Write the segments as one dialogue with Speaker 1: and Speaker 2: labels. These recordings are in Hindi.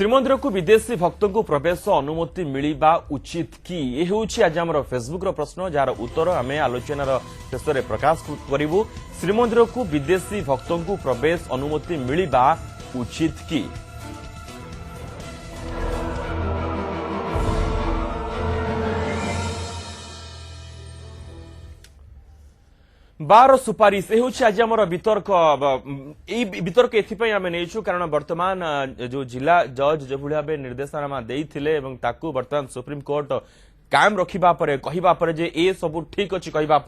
Speaker 1: श्रीमंदिर को विदेशी भक्त को प्रवेश अनुमति मिलवा उचित कि यह हूँ आज आम फेसबुक प्रश्न जार उत्तर आम आलोचनार शेष में प्रकाश करूँ। श्रीमंदिर को विदेशी भक्त को प्रवेश अनुमति मिलवा उचित कि बार सुपारिश ये आज आम वितर्क वितर्क एम नहीं कारण वर्तमान जो जिला जज जो भाव निर्देशनामा देते बर्तमान सुप्रीम कोर्ट कायम रखा कहवा जे ए सब ठीक अच्छी कहवा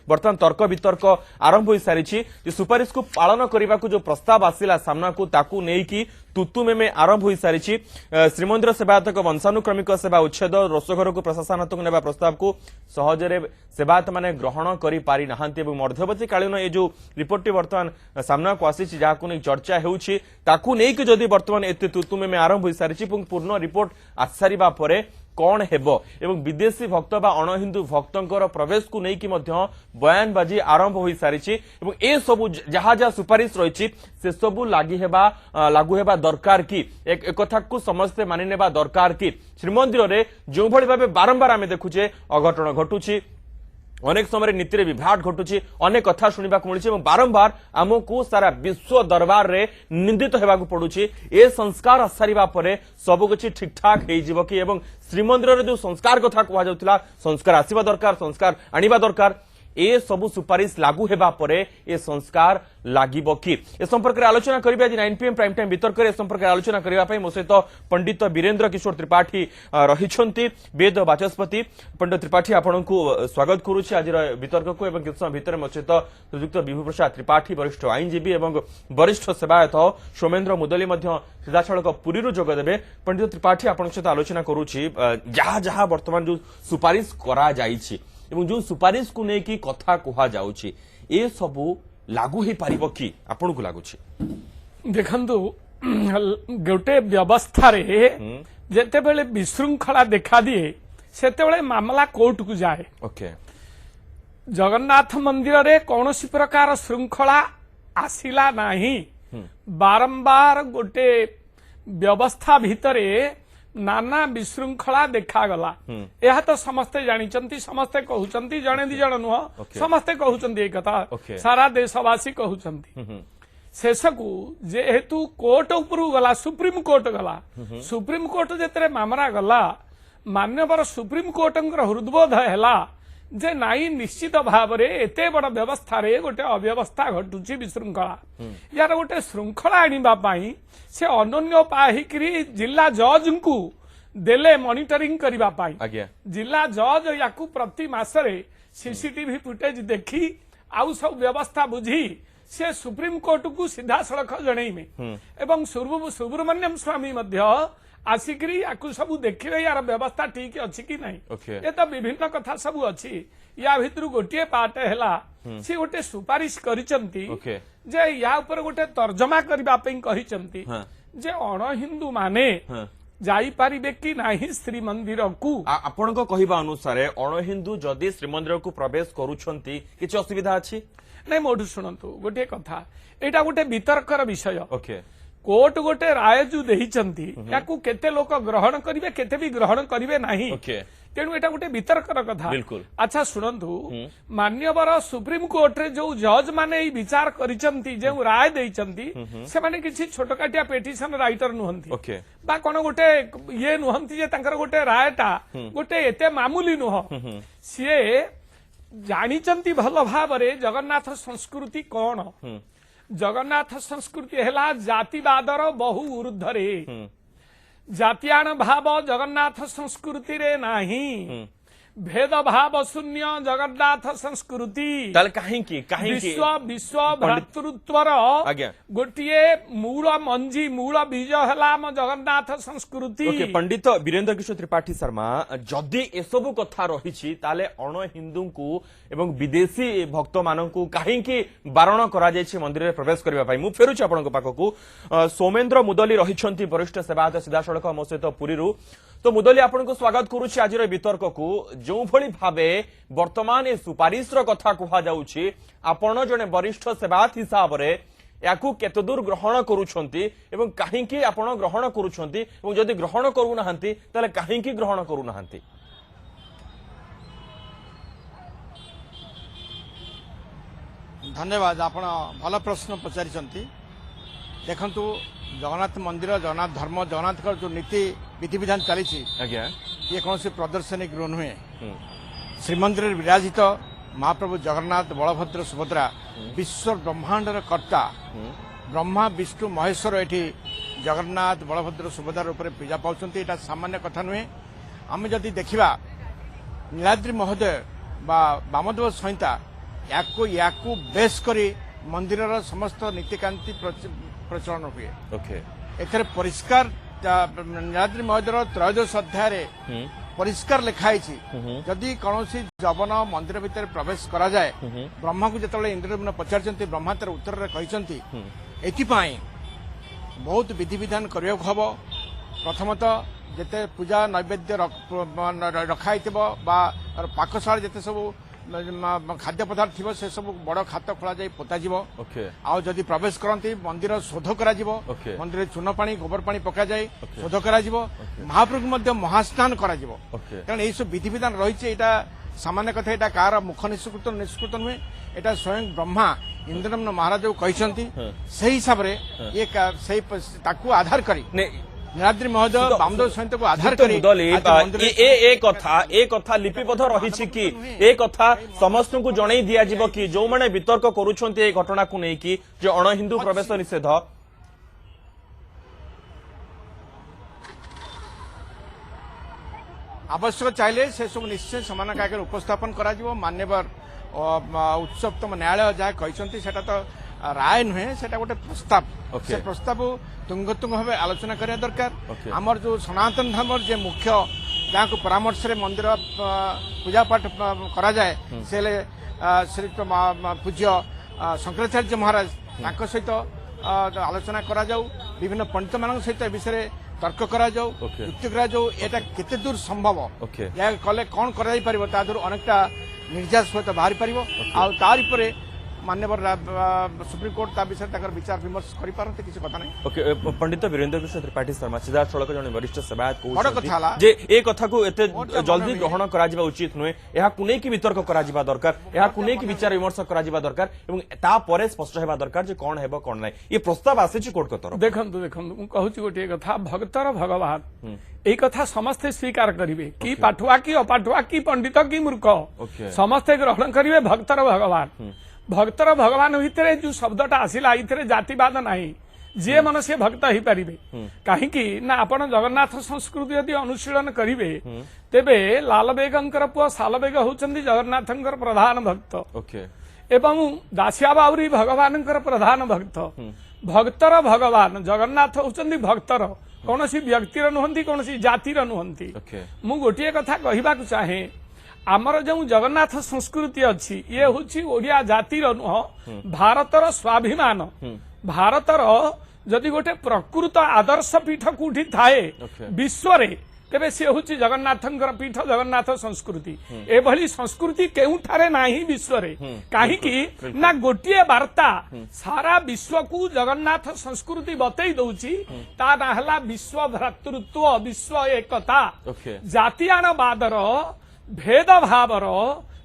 Speaker 1: बर्तमान तर्क वितर्क आरंभ हो सारी सुपारिश को पालन करने को जो प्रस्ताव आसला सामना को ताकू नहीं तुतुमेमे आरंभ हो सारी श्रीमंदिर सेवायतक वंशानुक्रमिक सेवा उच्छेद रोषघर को प्रशासनात्मक नेबा प्रस्ताव को सहजरे सेवायत माने ग्रहण करि पारि नाहांती मध्यवर्ती कालीन ये जो रिपोर्ट वर्तमान सामना को आसी जहां नहीं चर्चा होउछि ताकू नहीं कि जदि वर्तमान एते तुतुमेमे आरंभ हो सारी पूर्ण रिपोर्ट आसारिबा परे कौन हेबो एवं विदेशी भक्त बा अण हिंदू भक्तंकर प्रवेश को नहीं कि बयानबाजी आरंभ हो सारी ए सबु जहाँ जहाँ सुपारिश रही से सबु लागू हेबा दरकार कि एक कथा को समस्ते मानि नेबा दरकार कि श्रीमंदिर रे जो भली भाबे बारंबार आमे देखुचे अघटन घटुची अनेक समय नीति विभ्राट घटुची अनेक कथा शुणा मिली बारंबार आमको सारा विश्व दरबार रे निंदित होगा पड़ुची ए संस्कार आसारिबा परे सब किछि ठीक ठाक हो कि एवं श्रीमंदिर रे जो संस्कार कथा कहा जाउतिला संस्कार आसीबा दरकार संस्कार आनिबा दरकार ए सबु सुपारिश लागू हेबा परे ए संस्कार लागिबो कि ए संपर्क में आलोचना करिबे आज 9 PM प्राइम टाइम वितर्क रे संपर्क में आलोचना करिबा पई मो सहित पंडित वीरेंद्र किशोर त्रिपाठी रहिछंती वेद वाचस्पति पंडित त्रिपाठी आपनकु स्वागत करूछि आज वितर्क को एवं किछ समय भितर मो सहित श्रीयुक्त विभू प्रसाद त्रिपाठी वरिष्ठ आईनजीवी एवं वरिष्ठ सेवायत सोमेन्द्र मुदली मध्य सीधासलख पुरी जोग देबे। पंडित त्रिपाठी आपन सहित आलोचना करूछि जहाँ जहाँ वर्तमान जो सुपारिश करा जाइछि एवं जो सुपारिश को लेकिन कथा कहा जाउछि ए सबु लागू हो पारिबो कि आपन को लागुछि
Speaker 2: देखंतु गोटे व्यवस्था रे जेते बेले विशृंखला देखा दिए सेते बेले मामला कोर्ट को जाए।
Speaker 1: ओके
Speaker 2: जगन्नाथ मंदिर रे कौनसी प्रकार श्रृंखला आसिला नाही बारंबार गोटे व्यवस्था भितरे नाना विशृंखला देखा यह तो समस्ते जानी समस्ते कहते जड़े दी जन नुह समस्ते कहते कथा सारा देशवासी कहते शेष को जेहेतु कोर्ट उपरू गला सुप्रीम कोर्ट गला सुप्रीम कोर्ट जिते मामला गला मान्यवर सुप्रीम कोर्ट हृदबोध है जे नाई निश्चित भाव में एते बड़ व्यवस्था रे गोटे अव्यवस्था घटुची विशृंखला यार गोटे श्रृंखला आनी से अनन्य पाहिकरी जिला जज को देले मॉनिटरिंग करिबा पाई जिला जज याकू प्रति मासरे सीसीटीवी फुटेज देखी आउ सब व्यवस्था बुझी से सुप्रीम कोर्ट को सीधा सड़क जनईमे एवं सुब्रमण्यम स्वामी मध्य आसिकी याकू सब देखिए यार व्यवस्था ठीक अच्छी कि नहीं ये तो विभिन्न कथा सब अच्छी या भितर गोटे पार्ट है सी गोटे सुपारिश करिसंती जे या ऊपर गोटे तर्जमा करने जे अण हिंदू माने जाई पारिबे कि नाही श्रीमंदिर को
Speaker 1: आपण को कहबा अनुसार अण हिंदू जदि श्रीमंदिर को प्रवेश करूछंती किछ असुविधा अछि
Speaker 2: नहीं मोठू शुणु गोटे कथा एटा गोटे वितर्कर विषय।
Speaker 1: ओके
Speaker 2: कोर्ट गोटे राय जो देहिचंती याकू केते लोक ग्रहण करिवे केते भी ग्रहण करिवे नाही तेणु एटा गोटे वितर्कर कथा। अच्छा शुणु मान्यवर सुप्रीम कोर्ट रे जो जज माने विचार करिचंती जे राय देइचंती से माने किछि छोटकाटिया पेटिशन राइटर नुहंती बा कोन गोटे ये नुहंती जे तांकर गोटे रायटा गोटे एते मामूली नुह सिए जानिचंती भल भाव रे जगन्नाथ संस्कृति कौन जगन्नाथ संस्कृति है जातिवादर बहु ऊर्ध्वरे जातियान भाव जगन्नाथ संस्कृति रे नाही भेद भाव शून्य जगन्नाथ संस्कृति विश्व विश्व भ्रातृत्वर गोटे मूल मंजी मूल बीज है जगन्नाथ संस्कृति।
Speaker 1: पंडित वीरेंद्र किशोर त्रिपाठी शर्मा जदि एसबू कथा रही अण हिंदू को एवं विदेशी भक्त मानू कहीं बारण कर मंदिर में प्रवेश करने मु फेरुची आपण पाखक सोमेन्द्र मुदली रही वरिष्ठ सेवायत सीधा सड़क मो सहित पुरी तो मुदली आपण को स्वागत करुच्ची आज वितर्क को जो भली भावे वर्तमान ए सुपारिश कथा कह जाउछि आपण जने वरिष्ठ सेवायत हिसाब रे याकू केतदूर ग्रहण करूछंती एवं काहेकि आपण ग्रहण करूछंती एवं जदि ग्रहण करू नाहंती ताले काहेकि ग्रहण करू नाहंती?
Speaker 3: धन्यवाद। आपण भल प्रश्न पचारिछंती। देखंतु जगन्नाथ मंदिर, जगन्नाथ धर्म, जगन्नाथ जो नीति विधि विधान चली
Speaker 1: आज्ञा
Speaker 3: ये कौन प्रदर्शनी गृह नुहे। श्रीमंदिर विराजित महाप्रभु जगन्नाथ, बलभद्र, सुभद्रा विश्व ब्रह्मांडर कर्ता ब्रह्मा विष्णु महेश्वर एठी जगन्नाथ, बलभद्र, सुभद्रा रूप में पूजा पाउछंती। एटा सामान्य कथा नुहे। आम जदि देखिबा नीलाद्रि महोदय बा वामदेव संहिता याकू बेस करी मंदिरर समस्त नीतिकांति प्रचलन हुए।
Speaker 1: ओके
Speaker 3: एथरे परिष्कार नीलाद्रि महोदयर त्रयोदश अध्याय परिष्कार लिखाई जदि कौन जवन मंदिर भितर प्रवेश करा जाए ब्रह्मा को जिते इंद्रदेव पचार ब्रह्मा तार उत्तर कहते एथिपाई बहुत विधि विधान करने को हम। प्रथमतः जिते पूजा नैवेद्य रखाई पाकशाला जिते सब खाद्य पदार्थ थी से सब बड़ खात खोल जाए पोता आदि प्रवेश करती मंदिर शोध करा मंदिर चून पानी गोबर पानी पका जाए शोध करा महाप्रभु महास्नान करा कारण यही सब विधि विधान रही सामान्य कथा यहाँ कार मुख निष्कृत नुहे। यहाँ स्वयं ब्रह्मा इंद्रदम्न महाराज कहते से हिसाब से ये आधार करी नीलाद्रि महोदय वामदेव संहिता को आधार करी
Speaker 1: कथा लिपिबद्ध रही कि ए कथा समस्त को जणई दिया जिवो कि जो माने वितर्क करूछंती ए घटना को नै कि जे अण हिंदू प्रवेश निषेध
Speaker 3: आवश्यक चाहिए से सब निश्चय समान आगे उपस्थापन करा जिवो। मान्यवर उत्सवतम न्यायालय जहाँ कहते सेटा तो राय नुहे सेटा गोटे प्रस्ताव से प्रस्ताव तुंगतुंग भाव आलोचना करिया दरकार। आमर जो सनातन धर्म जे मुख्य जहाँ को परामर्श रे मंदिर पूजा पाठ करा जाए से श्री पूज्य शंकराचार्य महाराज सहित आलोचना करा जाऊ विभिन्न पंडित मान सहित विषय तर्क करा जाऊ युक्ति करा जाऊ एटा केते दूर संभव या कले कौन करा जाई परिबो ता दूर अनेकटा निर्यास सहित बाहरी परिबो आ तारि परे मान्यवर सुप्रीम कोर्ट ता विषय तकर विचार विमर्श करि पारते किसी कथा नै।
Speaker 1: ओके पंडित वीरेंद्र कृष्ण त्रिपाठी शर्मा सीधा सड़क जने वरिष्ठ सेवायत
Speaker 3: बड़ कथा
Speaker 1: जे ए कथा को एते जल्दी ग्रहण करा जिबा उचित नुहे। एहा कुनै की वितर्क करा जिबा दरकार, एहा कुनै की विचार विमर्श करा जिबा दरकार एवं ता परे स्पष्ट हेबा दरकार जे कोन हेबो कोन नै। ये प्रस्ताव आसे कोर्ट को तरफ
Speaker 2: देखंतु मु कहूची गोटे कथा भक्तर भगवान এই কথা समस्ते स्वीकार करिवे कि पाठुआ की अपाठुआ की पंडित की मूर्ख समस्ते ग्रहण करिवे भक्तर भगवान। भक्तर भगवान भितर जो शब्दटा आसिला इथिरे जातिवाद नाही जे मन से भक्त ही पारिबे कहीं ना आपण जगन्नाथ संस्कृति यदि अनुशीलन करिवे तेबे लालबेगंकर पुआ सालबेग होचंदी जगन्नाथंकर प्रधान भक्त एवं दासिया बाउरी भगवानंकर प्रधान भक्त। भक्तर भगवान जगन्नाथ होचंदी भक्तर कौन सी व्यक्तिर नुहंती कौन सी जातिर नुहंती। मु गोटे कथा कहबा को चाहे आमर जो जगन्नाथ संस्कृति अच्छी ये हूँ ओडिया जातिर नुह भारतर स्वाभिमान। भारतर जदि गोटे प्रकृत आदर्श पीठ कौटी थाए विश्व तेबे सी हूँ जगन्नाथंकर पीठ जगन्नाथ संस्कृति। एभली संस्कृति केउठारे नाही विश्व रे कहीं ना गोटे वार्ता सारा विश्व को जगन्नाथ संस्कृति बतई दउची ता ना हला विश्व भ्रातृत्व विश्व एकता जातियानवादर भेदभावर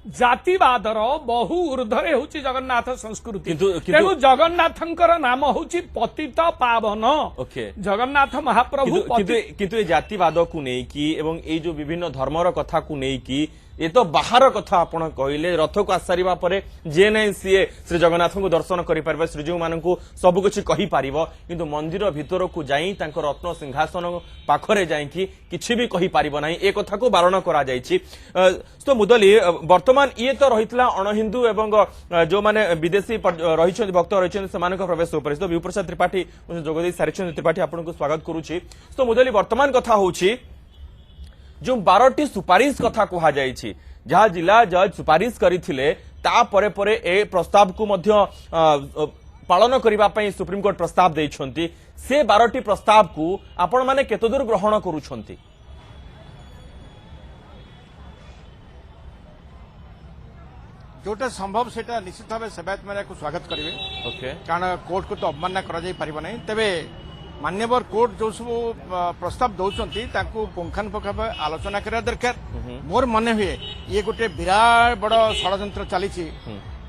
Speaker 2: जातिवादर बहु ऊर्धरे होची जगन्नाथ संस्कृति। तेणु जगन्नाथंकर नाम होची पतित पावन जगन्नाथ महाप्रभु।
Speaker 1: किंतु जातिवाद को नहीं कि एवं ए जो विभिन्न धर्मर कथा को नहीं कि ये तो बाहर कथा आपण कहले रथ को आसारिबा परे जे नै सीए श्री जगन्नाथ को दर्शन करि परबे श्रीजीव मान को सब कुछ कहि पारिबो किंतु मंदिर भीतर को जाई तांको रत्न सिंहासन पाखरे जाई कि किछि भी कहि पारिबो नाही ए कथा को बारण करा जाईछि। तो मुदली वर्तमान ये तो रहितला अण हिंदू एवं जो माने विदेशी रहिछन भक्त रहिछन समानक प्रवेश उपर तो विप्रसाद त्रिपाठी जोगदेई सारिछन त्रिपाठी आपन को स्वागत करूछि। तो मुदली वर्तमान कथा होछि जो 12टी सुपारिश कथा कहा जायछि जहाँ जिला जज सुपारिश करथिले ता परे परे ए प्रस्ताव को मध्य पालन करिबा पई सुप्रीम कोर्ट प्रस्ताव दैछंती से 12टी प्रस्ताव को आपण माने केते दूर ग्रहण करूछंती?
Speaker 3: जोटा संभव सेटा निश्चित भाव सेवायत मैंने स्वागत करेंगे
Speaker 1: ओके
Speaker 3: कारण कोर्ट को तो अवमानना करा जाई परिबो नहीं तेबे मान्यवर कोर्ट जो सब प्रस्ताव दौरान पुंखानुपुंख भाव आलोचना करा दरकार मोर मन हुए ये गोटे विराट बड़ षड्यंत्र चली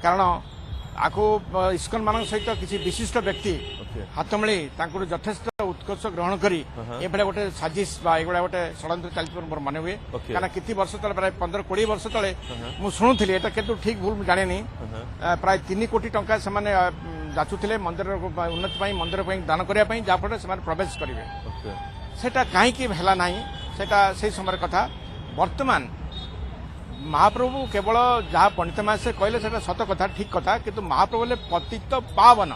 Speaker 3: कारण आको इस्कन मान सहित किसी विशिष्ट व्यक्ति हाथ मिली यथेष्ट उत्कर्ष ग्रहण करी एभले गोटे साजिश एगुड़ा गोटे षड्यंत्र चलती मोर मन हुए कारण किति वर्ष तले प्राय 15-20 वर्ष तले मु शुणुली एटा केतु ठीक भूल जाने प्राय 3 कोटी टंका से जाचुले मंदिर उन्नति मंदिर दान करने जहाँफल से प्रवेश करेंगे सेटा कहीं है ना सेटा से समय कथा वर्तमान महाप्रभु केवल जहाँ पंडित मान से कहले सत कथा ठीक कथा किंतु महाप्रभु बोले पतित पावन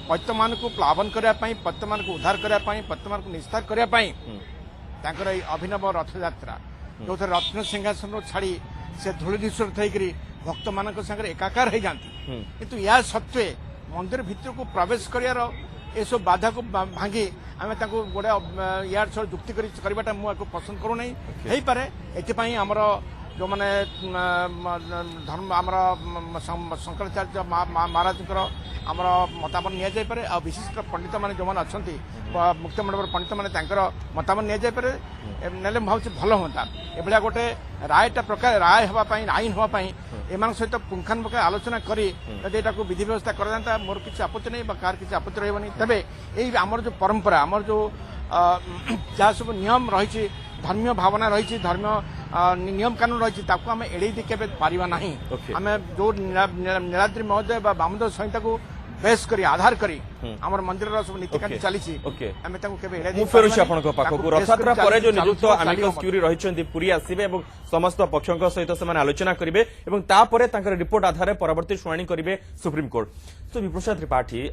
Speaker 3: पतित मान को प्लावन करने पतित मान को उद्धार करने पतित मान को निस्तार करने अभिनव रथ यात्रा जो थे रत्न सिंहासन छाड़ी से धूलिधूसर थी भक्त मान एकाकार हो जाती किंतु या सत्वे मंदिर भितर को प्रवेश कर सब बाधा को भांगी आम गोटे यार जुक्ति करवाटा मुझे पसंद करूना हो पारे ये आमर जो मैंने धर्म आमर शंकराचार्य महाराज आमर मतामत नि जापे आ विशिष्ट पंडित मैंने जो मैंने अच्छा मुक्त मंडप पंडित मैंने मतामत नि जापे ना भावी भल हाँ ये गोटे रायटा प्रकार राय हाँपाई आईन हाँपाई एम सहित पुंखानुपुंख आलोचना करी यदि विधि व्यवस्था कर मोर किसी आपत्ति नहीं कार किसी आपत्ति रही तेरे यही आमर जो परंपरा आमर जो जहाँ सब नियम रही धर्मीय भावना रही धर्मीय नियम कानून रही आम एड़े के पारिबा नहीं आम जो नीलाद्री महोदय बामदेव संहिता को बेस करी आधार करी आमर मंदिर सब नीतिकांति चली
Speaker 1: रथयात्रा पर जो नियुक्त आमिकस क्यूरी रही पुरी आसवे और समस्त पक्षों सहित से आलोचना करेंगे और रिपोर्ट आधार परवर्ती शुणाणी करेंगे सुप्रीम कोर्ट। तो विप्रसाद त्रिपाठी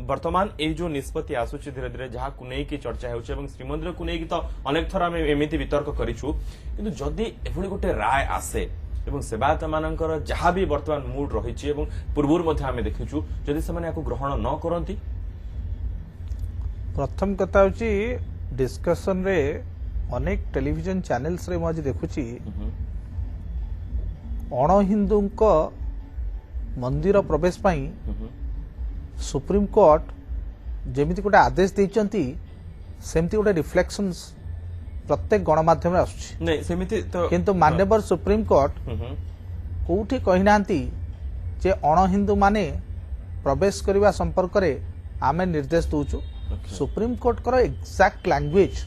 Speaker 1: वर्तमान ये जो निष्पत्ति आसूची धीरे धीरे जहाँ नहीं चर्चा हो श्रीमंदिर को लेकिन तो अनेक थर आम एमती वितर्क करूँ कि जदि एभली गोटे राय आसे एवं सेवायत मानकर जहाँ भी वर्तमान मूड रही पूर्व आम देखीचु जदि से ग्रहण न करती
Speaker 4: प्रथम कथा हूँ डिस्कशन रे अनेक टेलीविजन चैनल्स रे आज देखुची अण हिंदू मंदिर प्रवेश पाई सुप्रीम कोर्ट जेमिति गोटे आदेश देइचंती सेमती गोटे रिफ्लेक्शंस प्रत्येक गणमाध्यम किंतु मान्यवर सुप्रीम कोर्ट कोठी कहिना जे अण हिंदू माने प्रवेश करने संपर्क रे आमे निर्देश दूचु सुप्रीम कोर्ट कर एग्जैक्ट लैंग्वेज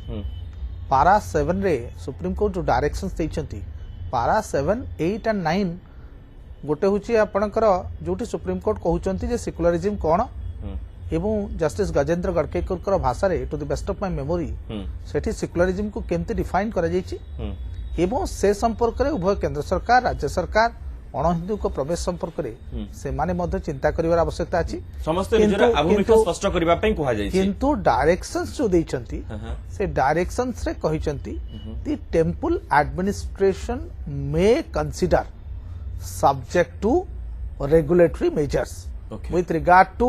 Speaker 4: पारा 7 रे सुप्रीम कोर्ट जो डायरेक्शंस देइचंती पारा 7, 8 एंड 9 गोटे हूँ आपणकर जो सुप्रीम कोर्ट कहते जे सेक्युलरिज्म कौन एवं जस्टिस गजेंद्र गड़केकर भाषा रे to the best of my memory सेठी सेक्युलरिज्म को केमती डिफाइन करा जायछि एवं से संपर्क रे उभय केंद्र सरकार राज्य सरकार अण हिंदू को प्रवेश संपर्क रे से माने मध्य चिंता करिवार आवश्यकता अछि
Speaker 1: समस्त निजर आभूमिका स्पष्ट करिवा पई कुहा जायछि
Speaker 4: किंतु डायरेक्शंस जो दैछंती से डायरेक्शंस रे कहिसंती the temple administration may consider subject to regulatory measures with regard to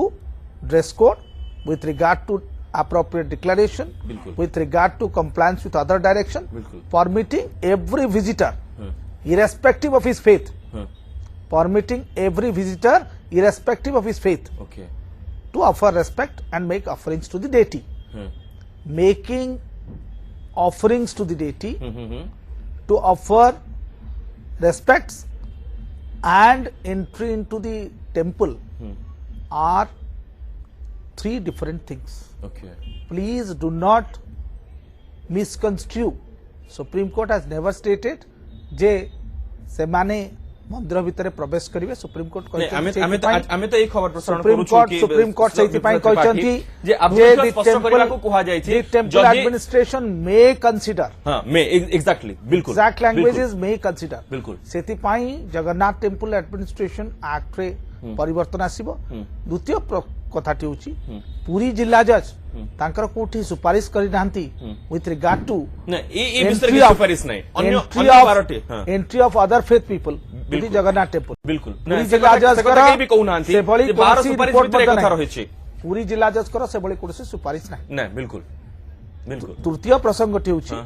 Speaker 4: dress code, with regard to appropriate declaration, with regard to compliance with other direction, permitting every visitor, irrespective of his faith, permitting every visitor, irrespective of his faith, to offer respect and make offerings to the deity. Making offerings to the deity, to offer respects and entry into the temple are three different things. Please do not misconstrue. Supreme Court has never stated जे से माने मंदिर भितर प्रवेश करिवे सुप्रीम कोर्ट
Speaker 1: आमे तो एक खबर प्रसारण करू
Speaker 4: सुप्रीम कोर्ट से पई कहचंती
Speaker 1: जे आभूमिका स्पष्ट करबा को कुहा जाय छै
Speaker 4: टेंपल एडमिनिस्ट्रेशन मे कंसीडर
Speaker 1: हां मे एग्जैक्टली बिल्कुल
Speaker 4: exact language is may consider
Speaker 1: बिल्कुल
Speaker 4: सेति पई जगन्नाथ टेंपल एडमिनिस्ट्रेशन एक्ट रे परिवर्तन आसीबो द्वितीय कथाटी होची पूरी जिला जज तांकर कोठी सुपारिश करि नांती विथ रिगार्ड टू
Speaker 1: ए विषय सुपारिश नै अन्य
Speaker 4: entry of other faith people पूरी जगन्नाथ टेंपल
Speaker 1: बिल्कुल
Speaker 4: पूरी जिला जज कर
Speaker 1: भी कहू नांती
Speaker 4: से बळी
Speaker 1: बार सुपारिश भितर कथा रही छै
Speaker 4: पूरी जिला जज कर से बळी कोठी सुपारिश नै
Speaker 1: बिल्कुल बिल्कुल
Speaker 4: तृतीय प्रसंगटी होची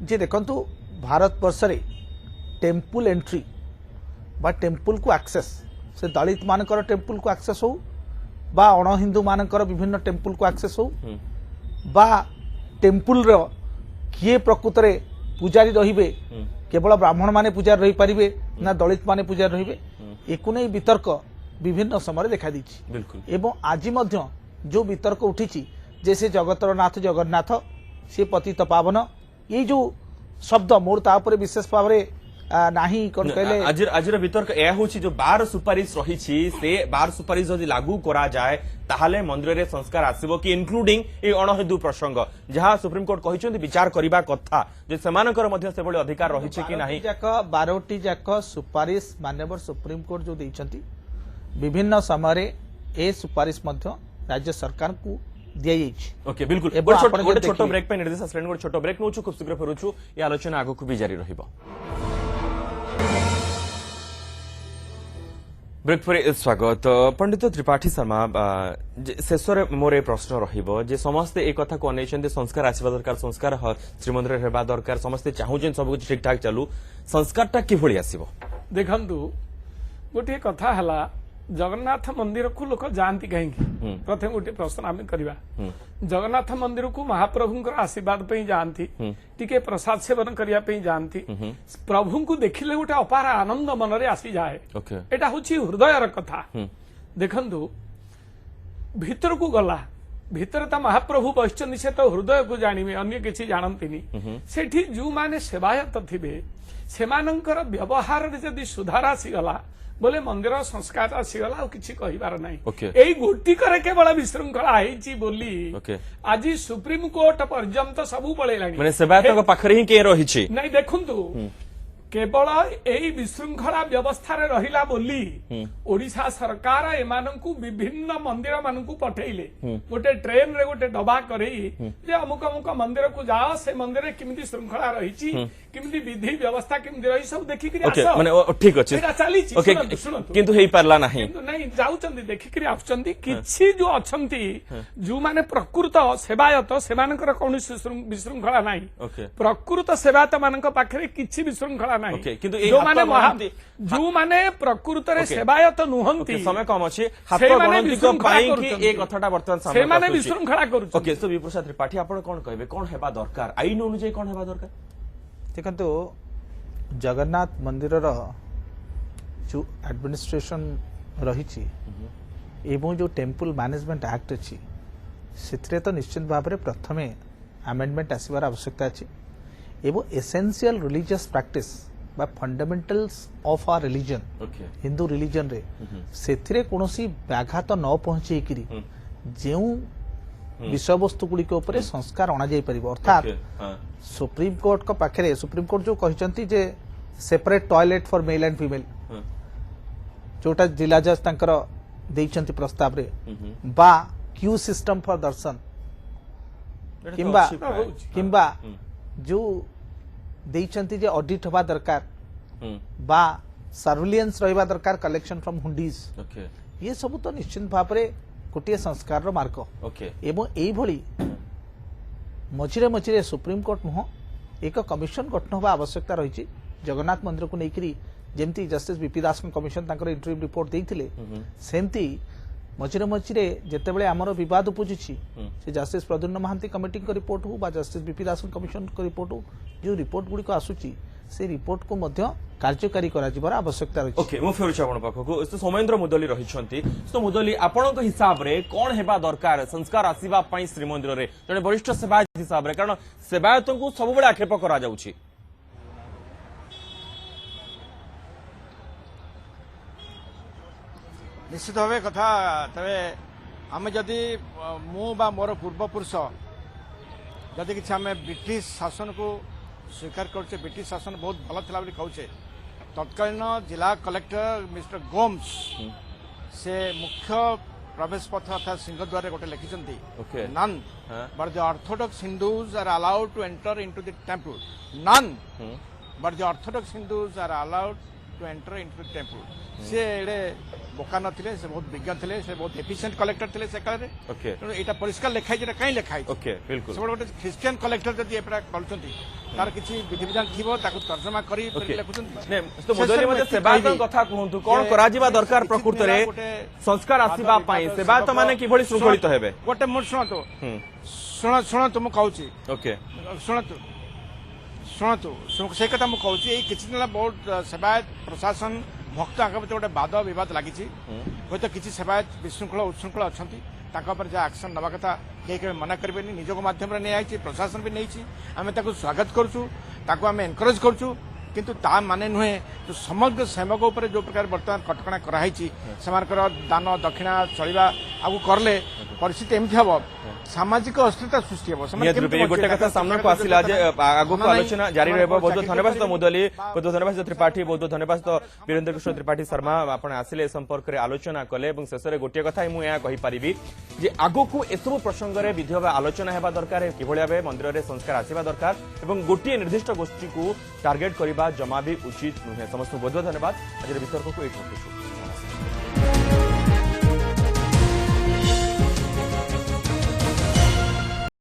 Speaker 4: जे देखंतु भारत वर्ष रे टेंपल एंट्री बा टेम्पल को एक्सेस से दलित मानकर टेम्पल को एक्सेस हो बा अण हिंदू मानकर विभिन्न टेम्पल को एक्सेस हो बा टेम्पल रो किए प्रकृत रे पूजारी रहिबे केवल ब्राह्मण माने पूजारी रही पारिबे ना दलित माने पूजारी रहिबे एकु नै वितर्क विभिन्न समय देखा दीछि
Speaker 1: बिल्कुल
Speaker 4: एवं आज मध्य जो वितर्क उठी जे से जगतर नाथ जगन्नाथ से पतित पावन ये जो शब्द मोर ता ऊपर विशेष भाव रे नाही कोन कहले
Speaker 1: आज वितर्क यह हूँ जो 12 सुपारिश रही से 12 सुपारिश जदि लागू करा जाए ताहले मंदिर रे संस्कार आसीबो कि इंक्लूडिंग ए अणहिंदू प्रसंग जहां सुप्रीम कोर्ट कहिसेंती विचार करबा कथा जे समानकर मध्ये से बळे अधिकार रही कि नाही
Speaker 4: 12टी जाक सुपारिश माननीय सुप्रीम कोर्ट जो देइछंती विभिन्न समय ए सुपारिश मध्य राज्य सरकार को दिया
Speaker 1: ओके बिल्कुल गोटे छोट ब्रेक पे निर्देश श्रेणी गोटे छोट ब्रेक नौ खूब शीघ्र फेरुछु ये आलोचना आगो भी जारी रहिबो ब्रेक पर स्वागत पंडित त्रिपाठी शर्मा शेष मोर ए प्रश्न रहिबो जे समस्ते एक कथा को अनेछन्ते संस्कार आसीबा दरकार संस्कार श्रीमंदिर हेबा दरकार समस्ते चाहूछन सब कुछ ठीक ठाक चालू संस्कारटा किभଳି आसीबो
Speaker 2: देखंतु गोटे कथा हला जगन्नाथ मंदिर को लोक जाती कहीं प्रथम गोटे प्रश्न आम करवा जगन्नाथ मंदिर को महाप्रभु आशीर्वाद पे जाती टिके प्रसाद सेवन करने जाती प्रभु को देखिले गोटे अपार आनंद मन रे आसी जाए एटा होची हृदयर कथा देखंतु भीतर को गला भीतर ता महाप्रभु बसचंदी से तो हृदय को जानिबे अन्य किछि जानंतिनी सेठी जो माने सेवायत थिबे सेमानंकर व्यवहार रे जदी सुधार आसी गला बोले मंदिर संस्कार आसीगला किसी कहिबार नाही एई गोटिकर केवल विशृंखला हेची बोली आज सुप्रीम कोर्ट पर्यंत सबु पळेलानी
Speaker 1: माने सेवायतक पाखरे ही के रहिछि
Speaker 2: नाही देखंतु केवल एई विशृंखला व्यवस्था रे रहिला बोली ओडिशा सरकार एमानंकु विभिन्न मंदिर मानंकु पठेइले गोटे ट्रेन रे गोटे डबा करई जे अमुक अमुक मंदिर को जाओ से मंदिर रे किमिति श्रृंखला रहिछि किमिति विधि व्यवस्था किमिति रहि सब देखि करी आसो
Speaker 1: माने ठीक अछि
Speaker 2: एटा चाली छि
Speaker 1: किंतु हेई परला नाही
Speaker 2: किंतु नहीं जाउचंदी देखि करी आछंदी किछि जो अछंती जो माने प्रकृत सेवायत सेमानकर कोनोसी विशृंखला नाही प्रकृत सेवायत मानक पाखरे किछि विशृंखला नाही
Speaker 1: किंतु
Speaker 2: जो माने प्रकृत रे सेवायत नुहंती
Speaker 1: समय कम अछि हाथ गणति को पाई कि ए कथाटा वर्तमान सामने
Speaker 2: से माने विशृंखला करू
Speaker 1: ओके सो विप्रसाद त्रिपाठी आपण कोन कहबे कोन हेबा दरकार आईन अनुसार कोन हेबा दरकार
Speaker 4: देखो जगन्नाथ मंदिर जो एडमिनिस्ट्रेशन रही एवं जो टेम्पल मैनेजमेंट एक्ट अच्छी से तो निश्चित भाव में प्रथमे अमेंडमेंट आसबार आवश्यकता अच्छी एवं एसेंशियल रिलीजियस प्रैक्टिस बा fundamentals of our religion Hindu religion रे सेथिरे कोनोसी व्याघात न पहुंचे करी जेउ विषय वस्तु गुड़िक उपर संस्कार अणा जाई परिबो अर्थात सुप्रीम कोर्ट को पाखरे सुप्रीम कोर्ट जो कहचंती जे separate toilet for male and female जोटा जिला जज तांकर देइचंती प्रस्ताव रे बा क्यू सिस्टम फॉर दर्शन किंबा जो देइचंती जे ऑडिट होबा दरकार बा सर्विलियंस रहबा दरकार कलेक्शन फ्रॉम हुंडीज ये सब तो निश्चित भाव में गोटे संस्कार मार्ग एवं यही मझिरे मझिरे सुप्रीम कोर्ट नुह एक कमिशन गठन होगा आवश्यकता रही जगन्नाथ मंदिर को लेकर जमती justice BP Das commission interim report देते सेमती मझिरे मझिरे जितेबाला आमर बद उपजुची से justice Pradyumna Mahanty committee report हो बा justice BP Das commission report हो जो रिपोर्ट गुड़िक आसूची से रिपोर्ट को मध्य कार्यकारी कराजिबार आवश्यकता रही
Speaker 1: ओके मु फेरुछ आपण पाखको तो सौमेन्द्र मुदली रहिछंती तो मुदली आपण को हिसाब रे कोन हेबा दरकार संस्कार आसीबा पई श्रीमंदिर रे जने वरिष्ठ सेवायत हिसाब रे कारण सेवायतों को सब बळे आक्षेप करा जाउची
Speaker 3: निश्चित भाव कथा तबे आम जदि मु बा मोर पूर्वपुरुष जदि किछि आम ब्रिटिश शासन को स्वीकार करछे ब्रिटिश शासन बहुत भल थिला बोली कहूछे तत्कालीन जिला कलेक्टर मिस्टर गोम्स से मुख्य प्रवेश पथ अर्थात सिंहद्वार गोटे लिखिं none but the orthodox Hindus are allowed to enter into the temple none but the orthodox Hindus are allowed to enter into the temple से बोका नथिले से बहुत विज्ञ थे से बहुत एफिशिएंट कलेक्टर थे से काल
Speaker 1: ओके
Speaker 3: तेणु यहाँ परिष्कार लिखाई कहीं लिखाई
Speaker 1: ओके बिल्कुल
Speaker 3: सब गोटे ख्रीस्टियान कलेक्टर जब एपरा करछंती तार किछि विधिविधान थिबो ताकु तर्जमा करी लिखुछंती
Speaker 1: ने तो मोदली मते सेवायत कथा कहंतु कोन कराजिबा दरकार प्रकृति रे संस्कार आसीबा पई सेवायत माने किभଳି शृंखलित हेबे
Speaker 3: गोटे मोर सुनतो शुणतु मु कहूची
Speaker 1: ओके
Speaker 3: शुणतु शुणतु से कथा मु कहूची एई किछि दिन बहुत सेवायत प्रशासन भक्त आगे गोटे वाद बद लगी हूँ तो किसी सेवायत विशृंखल उच्छृंखल अच्छा जहाँ एक्शन नवा कथा कहीं मना करें निज माध्यम नहीं प्रशासन भी नहीं आम स्वागत करुँ आम एनकरेज करुँ किंतु ता माने नुहे जो समग्र सेवक उपर जो प्रकार बर्तमान कटकणा कराई से दान दक्षिणा चलवा आगु करले परिस्थिति एमती हम सामाजिक अस्थिरता सृष्टि हम
Speaker 1: गोटे कथा सामना को आसिला जे आगु को आलोचना जारी रहबो। बहुत बहुत धन्यवाद तो मुदली, बहुत बहुत धन्यवाद त्रिपाठी, बहुत बहुत धन्यवाद तो वीरेंद्र कृष्ण त्रिपाठी शर्मा आपण आसिले संपर्क रे आलोचना कले एवं शेष रे गोटे कथा मु या कहि परिबी जे आगु को एसबु प्रसंग रे विधि भाव आलोचना हेबा दरकार किभଳି भाबे मंदिर रे संस्कार आसीबा दरकार एवं गोटे निर्दिष्ट गोष्ठी को टार्गेट करबा जमा भी उचित नुहे। समस्त बहुत बहुत धन्यवाद। आज वितर्क को एठ रखुछु।